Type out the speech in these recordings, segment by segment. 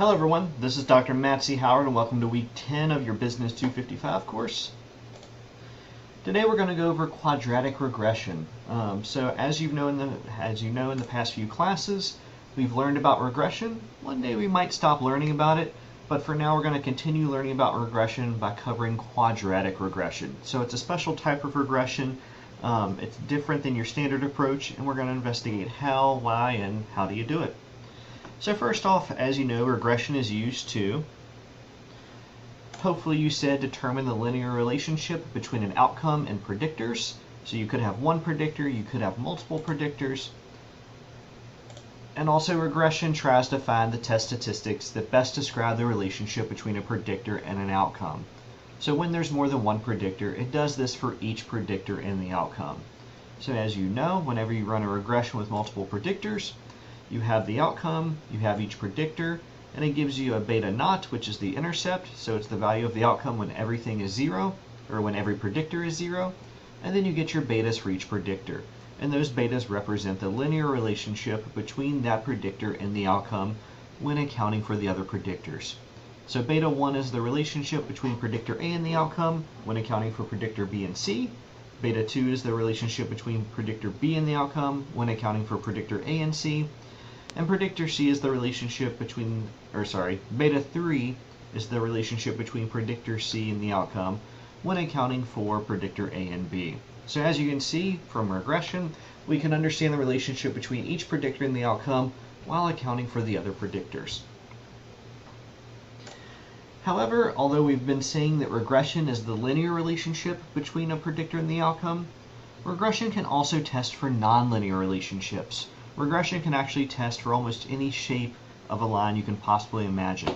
Hello everyone, this is Dr. Matt C. Howard and welcome to week 10 of your Business 255 course. Today we're going to go over quadratic regression. So as you know in the past few classes, we've learned about regression. One day we might stop learning about it, but for now we're going to continue learning about regression by covering quadratic regression. So it's a special type of regression. It's different than your standard approach, and we're going to investigate how, why, and how do you do it. So first off, as you know, regression is used to, hopefully you said, determine the linear relationship between an outcome and predictors. So you could have one predictor, you could have multiple predictors. And also regression tries to find the test statistics that best describe the relationship between a predictor and an outcome. So when there's more than one predictor, it does this for each predictor in the outcome. So as you know, whenever you run a regression with multiple predictors, you have the outcome, you have each predictor, and it gives you a beta naught, which is the intercept, so it's the value of the outcome when everything is 0, or when every predictor is 0, and then you get your betas for each predictor. And those betas represent the linear relationship between that predictor and the outcome when accounting for the other predictors. So beta 1 is the relationship between predictor A and the outcome when accounting for predictor B and C. Beta 2 is the relationship between predictor B and the outcome when accounting for predictor A and C. And predictor C is the relationship between, beta 3 is the relationship between predictor C and the outcome when accounting for predictor A and B. So as you can see from regression, we can understand the relationship between each predictor and the outcome while accounting for the other predictors. However, although we've been saying that regression is the linear relationship between a predictor and the outcome, regression can also test for nonlinear relationships. Regression can actually test for almost any shape of a line you can possibly imagine.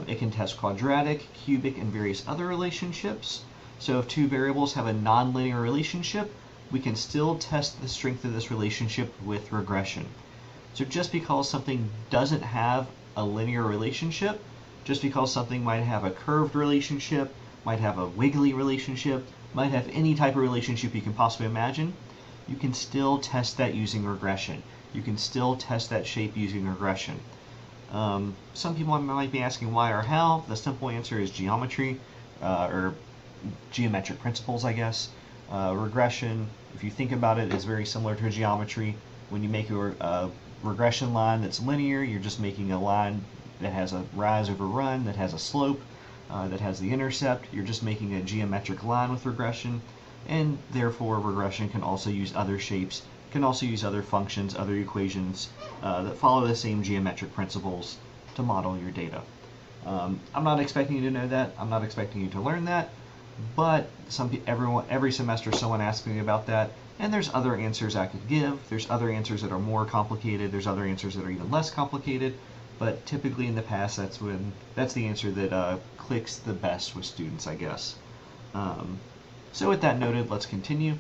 It can test quadratic, cubic, and various other relationships. So if two variables have a nonlinear relationship, we can still test the strength of this relationship with regression. So just because something doesn't have a linear relationship, just because something might have a curved relationship, might have a wiggly relationship, might have any type of relationship you can possibly imagine, you can still test that using regression. You can still test that shape using regression. Some people might be asking why or how. The simple answer is geometry, or geometric principles, I guess. Regression, if you think about it, is very similar to geometry. When you make your regression line that's linear, you're just making a line that has a rise over run, that has a slope, that has the intercept. You're just making a geometric line with regression, and therefore regression can also use other shapes, can also use other functions, other equations that follow the same geometric principles to model your data. I'm not expecting you to know that. I'm not expecting you to learn that, but every semester someone asks me about that, and there's other answers I could give. There's other answers that are more complicated. There's other answers that are even less complicated, but typically in the past that's the answer that clicks the best with students, I guess. So with that noted, let's continue.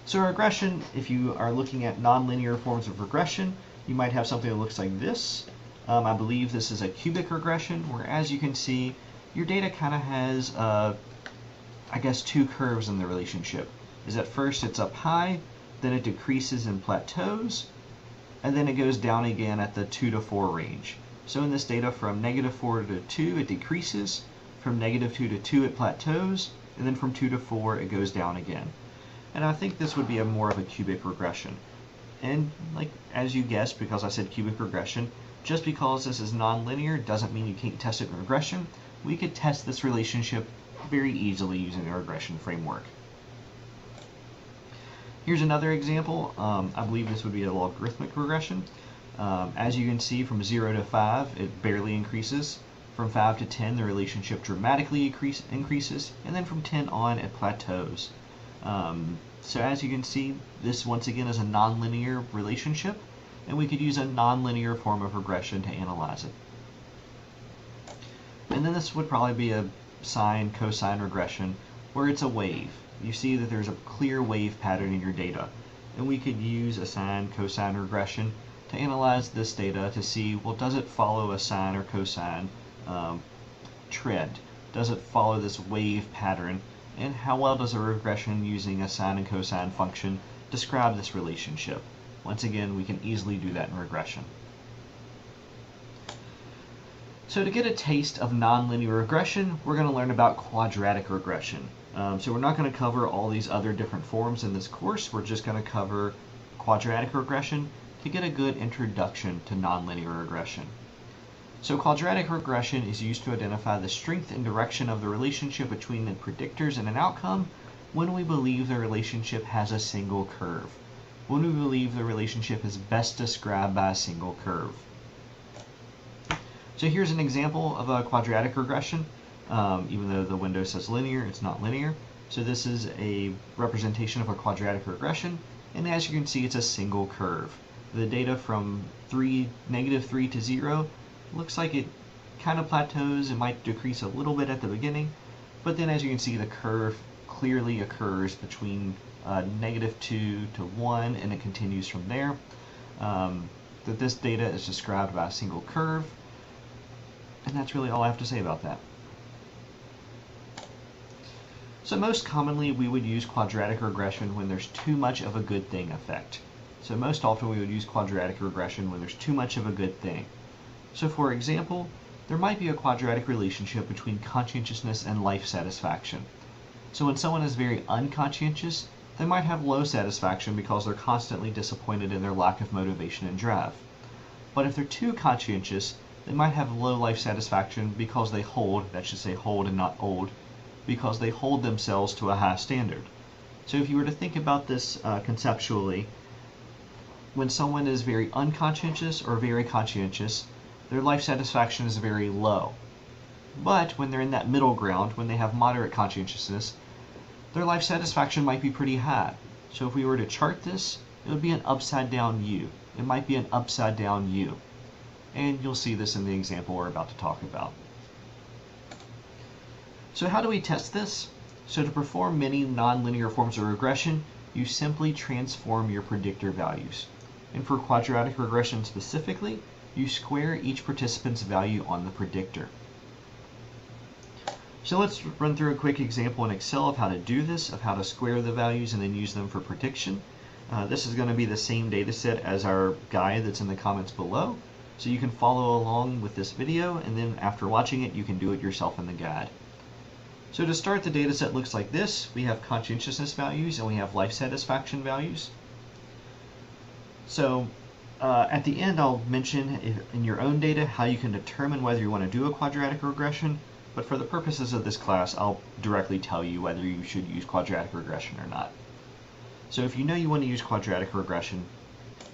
So regression, if you are looking at nonlinear forms of regression, you might have something that looks like this. I believe this is a cubic regression, where as you can see, your data kind of has, I guess, two curves in the relationship. Is at first it's up high, then it decreases and plateaus, and then it goes down again at the 2 to 4 range. So in this data from -4 to 2 it decreases, from -2 to 2 it plateaus, and then from 2 to 4 it goes down again. And I think this would be more of a cubic regression. And like as you guessed, because I said cubic regression, just because this is nonlinear doesn't mean you can't test it in regression. We could test this relationship very easily using a regression framework. Here's another example. I believe this would be a logarithmic regression. As you can see, from 0 to 5 it barely increases. From 5 to 10 the relationship dramatically increases, and then from 10 on it plateaus. So as you can see, this once again is a nonlinear relationship, and we could use a nonlinear form of regression to analyze it. And then this would probably be a sine cosine regression, where it's a wave. You see that there's a clear wave pattern in your data, and we could use a sine cosine regression to analyze this data to see, well, does it follow a sine or cosine trend? Does it follow this wave pattern? And how well does a regression using a sine and cosine function describe this relationship? Once again, we can easily do that in regression. So to get a taste of nonlinear regression, we're going to learn about quadratic regression. So we're not going to cover all these other different forms in this course. We're just going to cover quadratic regression to get a good introduction to nonlinear regression. So quadratic regression is used to identify the strength and direction of the relationship between the predictors and an outcome when we believe the relationship has a single curve, when we believe the relationship is best described by a single curve. So here's an example of a quadratic regression. Even though the window says linear, it's not linear. So this is a representation of a quadratic regression, and as you can see, it's a single curve. The data from -3 to 0 looks like it kind of plateaus. It might decrease a little bit at the beginning, but then as you can see, the curve clearly occurs between -2 to 1, and it continues from there. That this data is described by a single curve. And that's really all I have to say about that. So most commonly we would use quadratic regression when there's too much of a good thing effect. So most often we would use quadratic regression when there's too much of a good thing. So for example, there might be a quadratic relationship between conscientiousness and life satisfaction. So when someone is very unconscientious, they might have low satisfaction because they're constantly disappointed in their lack of motivation and drive. But if they're too conscientious, they might have low life satisfaction because they hold, that should say hold and not old, because they hold themselves to a high standard. So if you were to think about this conceptually, when someone is very unconscientious or very conscientious, their life satisfaction is very low. But when they're in that middle ground, when they have moderate conscientiousness, their life satisfaction might be pretty high. So if we were to chart this, it would be an upside down U. It might be an upside down U. And you'll see this in the example we're about to talk about. So how do we test this? So to perform many nonlinear forms of regression, you simply transform your predictor values. And for quadratic regression specifically, you square each participant's value on the predictor. So let's run through a quick example in Excel of how to do this, of how to square the values and then use them for prediction. This is going to be the same data set as our guide that's in the comments below. So you can follow along with this video, and then after watching it, you can do it yourself in the guide. So to start, the data set looks like this. We have conscientiousness values and we have life satisfaction values. So at the end, I'll mention in your own data how you can determine whether you want to do a quadratic regression, but for the purposes of this class, I'll directly tell you whether you should use quadratic regression or not. So if you know you want to use quadratic regression,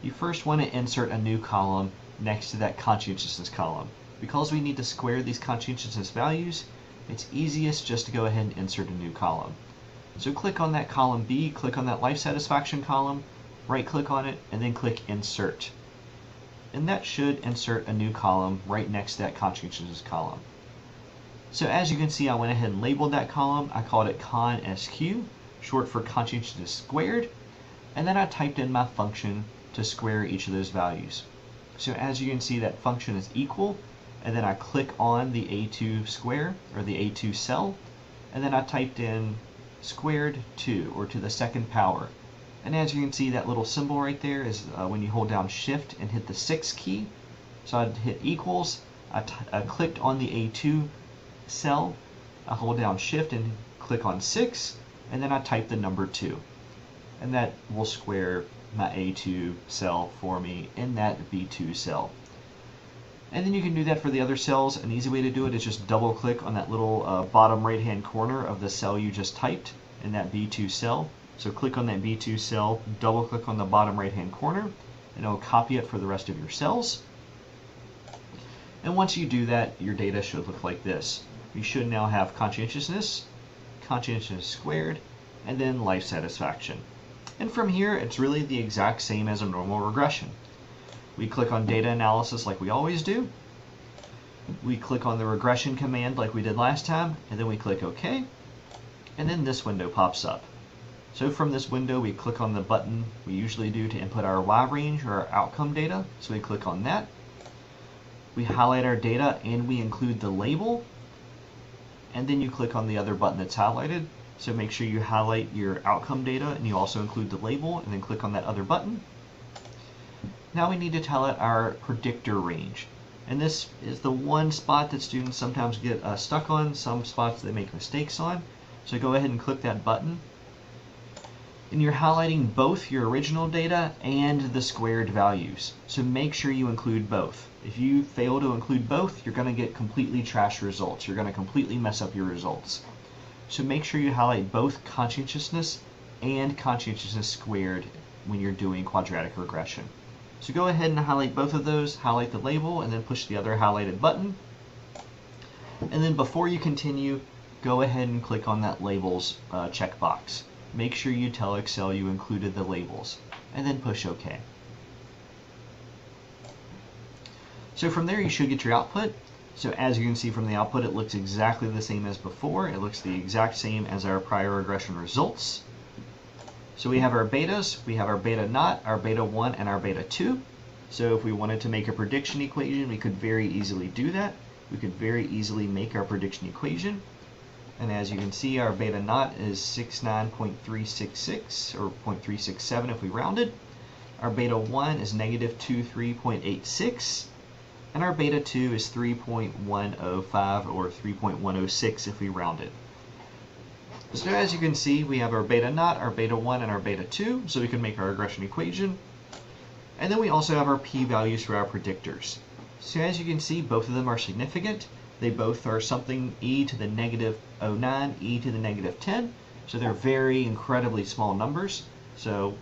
you first want to insert a new column next to that conscientiousness column. Because we need to square these conscientiousness values, it's easiest just to go ahead and insert a new column. So click on that column B, click on that life satisfaction column, right click on it, and then click Insert. And that should insert a new column right next to that conscientiousness column. So as you can see, I went ahead and labeled that column. I called it ConSQ, short for conscientiousness squared, and then I typed in my function to square each of those values. So as you can see, that function is equal, and then I click on the A2 square, or the A2 cell, and then I typed in squared 2, or to the second power. And as you can see, that little symbol right there is when you hold down Shift and hit the 6 key. So I'd hit equals, I clicked on the A2 cell, I hold down Shift and click on 6, and then I type the number 2. And that will square my A2 cell for me in that B2 cell. And then you can do that for the other cells. An easy way to do it is just double click on that little bottom right hand corner of the cell you just typed in that B2 cell. So click on that B2 cell, double click on the bottom right hand corner, and it'll copy it for the rest of your cells. And once you do that, your data should look like this. You should now have conscientiousness, conscientiousness squared, and then life satisfaction. And from here, it's really the exact same as a normal regression. We click on data analysis like we always do. We click on the regression command like we did last time, and then we click OK. And then this window pops up. So from this window, we click on the button we usually do to input our Y range or our outcome data. So we click on that. We highlight our data and we include the label. And then you click on the other button that's highlighted. So make sure you highlight your outcome data and you also include the label, and then click on that other button. Now we need to tell it our predictor range. And this is the one spot that students sometimes get stuck on, some spots they make mistakes on. So go ahead and click that button. And you're highlighting both your original data and the squared values. So make sure you include both. If you fail to include both, you're going to get completely trash results. You're going to completely mess up your results. So make sure you highlight both conscientiousness and conscientiousness squared when you're doing quadratic regression. So go ahead and highlight both of those, highlight the label, and then push the other highlighted button. And then before you continue, go ahead and click on that labels checkbox. Make sure you tell Excel you included the labels, and then push OK. So from there you should get your output. So as you can see from the output, it looks exactly the same as before. It looks the exact same as our prior regression results. So we have our betas, we have our beta naught, our beta 1, and our beta 2. So if we wanted to make a prediction equation, we could very easily do that. We could very easily make our prediction equation. And as you can see, our beta naught is 69.366, or 0.367 if we rounded. Our beta 1 is negative 23.86. And our beta 2 is 3.105, or 3.106 if we rounded. So as you can see, we have our beta naught, our beta 1, and our beta 2, so we can make our regression equation. And then we also have our p-values for our predictors. So as you can see, both of them are significant. They both are something e to the negative 0.09, e to the negative 10. So they're very incredibly small numbers. So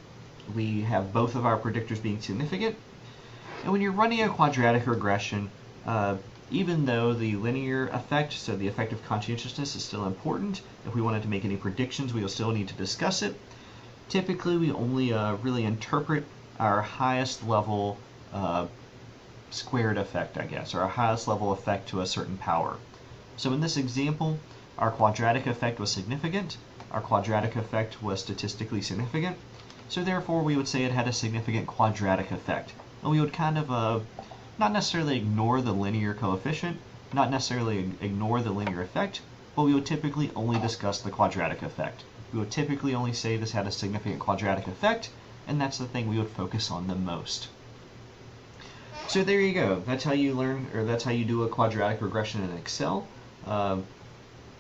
we have both of our predictors being significant. And when you're running a quadratic regression, even though the linear effect, so the effect of conscientiousness, is still important, if we wanted to make any predictions, we will still need to discuss it. Typically, we only really interpret our highest level squared effect, I guess, or our highest level effect to a certain power. So in this example, our quadratic effect was significant. Our quadratic effect was statistically significant. So therefore, we would say it had a significant quadratic effect. And we would kind of not necessarily ignore the linear coefficient, not necessarily ignore the linear effect, but we would typically only discuss the quadratic effect. We would typically only say this had a significant quadratic effect, and that's the thing we would focus on the most. So there you go. That's how you learn, or that's how you do a quadratic regression in Excel.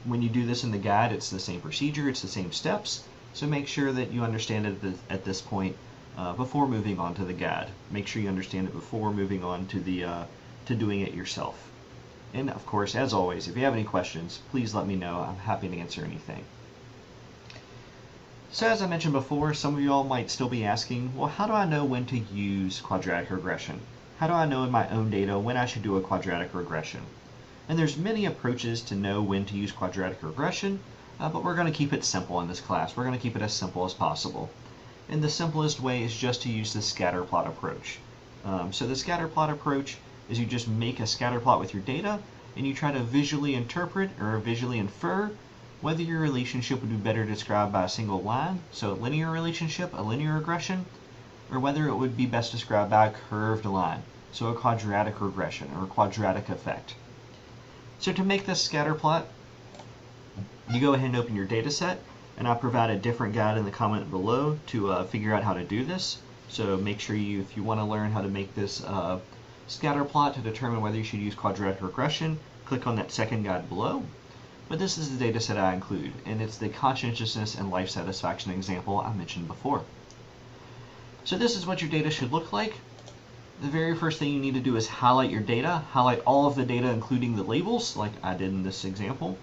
When you do this in the guide, it's the same procedure, it's the same steps. So make sure that you understand it at this point before moving on to the guide. Make sure you understand it before moving on to to doing it yourself. And of course, as always, if you have any questions, please let me know. I'm happy to answer anything. So as I mentioned before, some of you all might still be asking, well, how do I know when to use quadratic regression? How do I know in my own data when I should do a quadratic regression? And there's many approaches to know when to use quadratic regression, but we're going to keep it simple in this class. We're going to keep it as simple as possible. And the simplest way is just to use the scatter plot approach. So the scatter plot approach is you just make a scatter plot with your data, and you try to visually interpret or visually infer whether your relationship would be better described by a single line, so a linear relationship, a linear regression, or whether it would be best described by a curved line, so a quadratic regression or a quadratic effect. So to make this scatter plot, you go ahead and open your data set, and I'll provide a different guide in the comment below to figure out how to do this. So make sure if you want to learn how to make this scatter plot to determine whether you should use quadratic regression, click on that second guide below. But this is the data set I include, and it's the conscientiousness and life satisfaction example I mentioned before. So this is what your data should look like. The very first thing you need to do is highlight your data, highlight all of the data including the labels like I did in this example,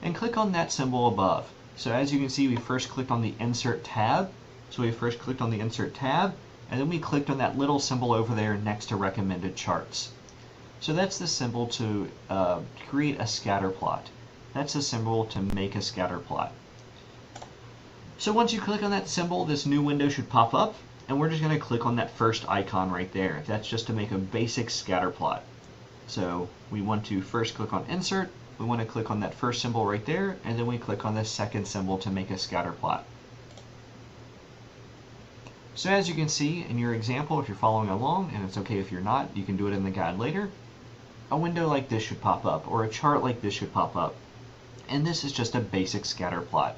and click on that symbol above. So as you can see, we first clicked on the Insert tab. So we first clicked on the Insert tab, and then we clicked on that little symbol over there next to Recommended Charts. So that's the symbol to create a scatter plot. That's the symbol to make a scatter plot. So once you click on that symbol, this new window should pop up, and we're just going to click on that first icon right there. That's just to make a basic scatter plot. So we want to first click on Insert, we want to click on that first symbol right there, and then we click on the second symbol to make a scatter plot. So as you can see in your example, if you're following along, and it's okay if you're not, you can do it in the guide later, a window like this should pop up, or a chart like this should pop up. And this is just a basic scatter plot.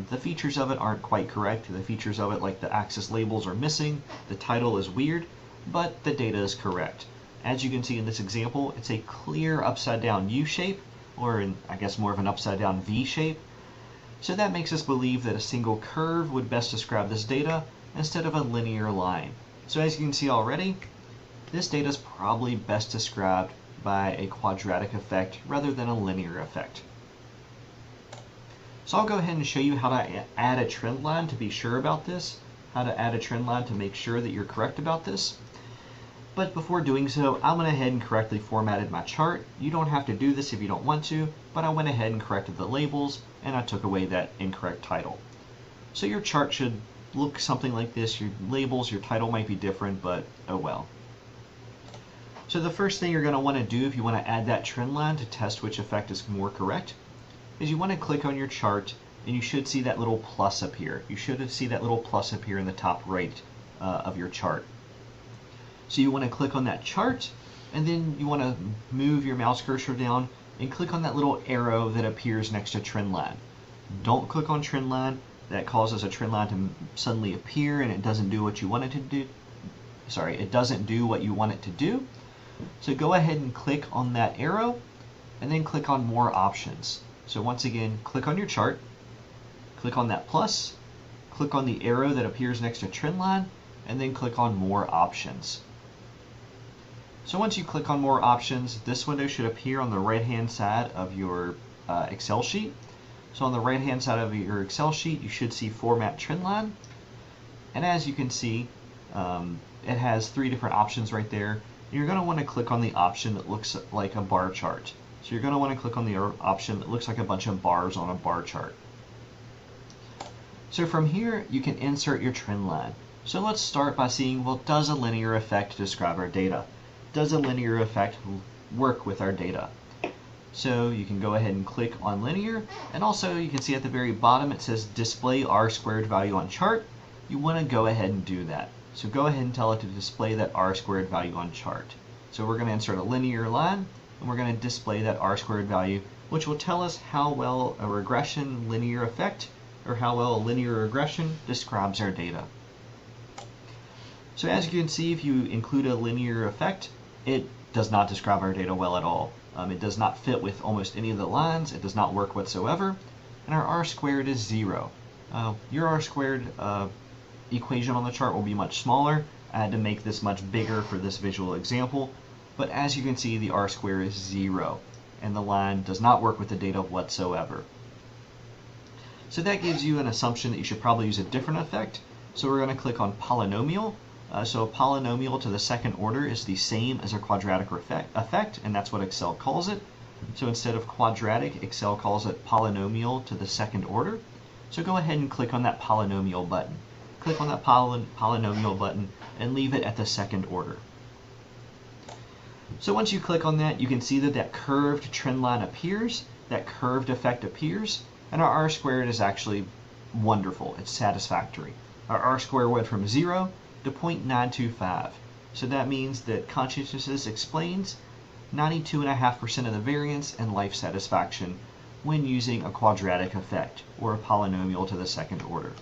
The features of it aren't quite correct. The features of it, like the axis labels, are missing. The title is weird, but the data is correct. As you can see in this example, it's a clear upside down U shape, or I guess more of an upside down V shape. So that makes us believe that a single curve would best describe this data instead of a linear line. So as you can see already, this data is probably best described by a quadratic effect rather than a linear effect. So I'll go ahead and show you how to add a trend line to be sure about this, how to add a trend line to make sure that you're correct about this. But before doing so, I went ahead and correctly formatted my chart. You don't have to do this if you don't want to, but I went ahead and corrected the labels, and I took away that incorrect title. So your chart should look something like this. Your labels, your title might be different, but oh well. So the first thing you're going to want to do if you want to add that trend line to test which effect is more correct is you want to click on your chart, and you should see that little plus appear. You should see that little plus appear in the top right of your chart. So you want to click on that chart, and then you want to move your mouse cursor down and click on that little arrow that appears next to trend line. Don't click on trend line. That causes a trend line to suddenly appear and it doesn't do what you want it to do. Sorry, it doesn't do what you want it to do. So go ahead and click on that arrow and then click on more options. So once again, click on your chart, click on that plus, click on the arrow that appears next to trend line, and then click on more options. So once you click on more options, this window should appear on the right-hand side of your Excel sheet. So on the right-hand side of your Excel sheet, you should see Format Trend Line. And as you can see, it has 3 different options right there. You're going to want to click on the option that looks like a bar chart. So you're going to want to click on the option that looks like a bunch of bars on a bar chart. So from here, you can insert your trend line. So let's start by seeing, well, does a linear effect describe our data? Does a linear effect work with our data? So you can go ahead and click on linear, and also you can see at the very bottom it says display r² value on chart. You want to go ahead and do that. So go ahead and tell it to display that r² value on chart. So we're going to insert a linear line, and we're going to display that r² value, which will tell us how well a regression linear effect, or how well a linear regression describes our data. So as you can see, if you include a linear effect, it does not describe our data well at all. It does not fit with almost any of the lines. It does not work whatsoever. And our r² is 0. Your r² equation on the chart will be much smaller. I had to make this much bigger for this visual example. But as you can see, the r² is 0. And the line does not work with the data whatsoever. So that gives you an assumption that you should probably use a different effect. So we're going to click on polynomial. So a polynomial to the second order is the same as a quadratic effect, and that's what Excel calls it. So instead of quadratic, Excel calls it polynomial to the second order. So go ahead and click on that polynomial button. Click on that polynomial button and leave it at the second order. So once you click on that, you can see that that curved trend line appears, that curved effect appears, and our r² is actually wonderful. It's satisfactory. Our r² went from 0 to 0.925. So that means that conscientiousness explains 92.5% of the variance and life satisfaction when using a quadratic effect or a polynomial to the second order.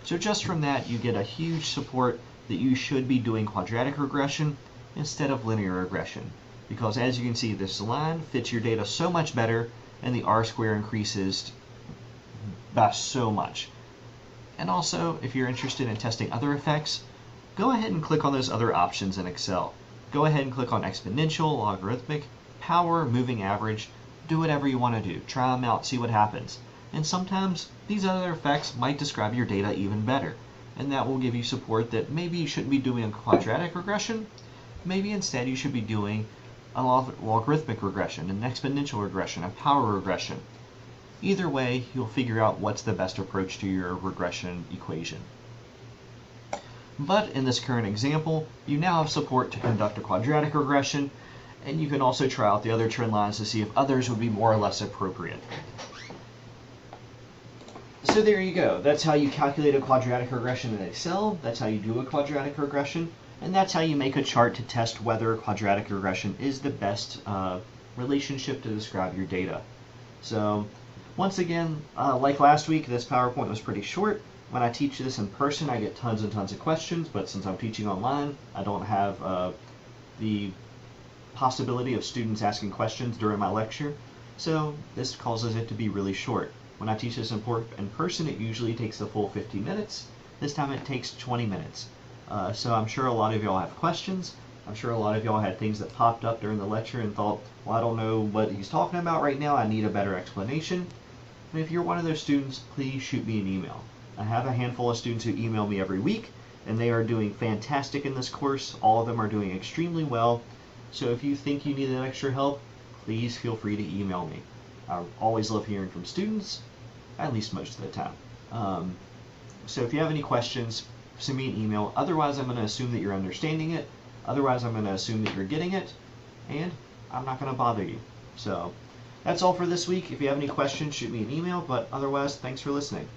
So just from that, you get a huge support that you should be doing quadratic regression instead of linear regression. Because as you can see, this line fits your data so much better, and the r² increases by so much. And also, if you're interested in testing other effects, go ahead and click on those other options in Excel. Go ahead and click on exponential, logarithmic, power, moving average. Do whatever you want to do. Try them out, see what happens. And sometimes these other effects might describe your data even better. And that will give you support that maybe you shouldn't be doing a quadratic regression. Maybe instead you should be doing a logarithmic regression, an exponential regression, a power regression. Either way, you'll figure out what's the best approach to your regression equation. But in this current example, you now have support to conduct a quadratic regression, and you can also try out the other trend lines to see if others would be more or less appropriate. So there you go. That's how you calculate a quadratic regression in Excel. That's how you do a quadratic regression. And that's how you make a chart to test whether quadratic regression is the best relationship to describe your data. So once again, like last week, this PowerPoint was pretty short. When I teach this in person, I get tons and tons of questions, but since I'm teaching online, I don't have the possibility of students asking questions during my lecture, so this causes it to be really short. When I teach this in person, it usually takes the full 50 minutes. This time it takes 20 minutes. So I'm sure a lot of y'all have questions. I'm sure a lot of y'all had things that popped up during the lecture and thought, well, I don't know what he's talking about right now. I need a better explanation. And if you're one of those students, please shoot me an email. I have a handful of students who email me every week, and they are doing fantastic in this course. All of them are doing extremely well. So if you think you need that extra help, please feel free to email me. I always love hearing from students, at least most of the time. So if you have any questions, send me an email. Otherwise, I'm going to assume that you're understanding it. Otherwise, I'm going to assume that you're getting it, and I'm not going to bother you. So that's all for this week. If you have any questions, shoot me an email, but otherwise, thanks for listening.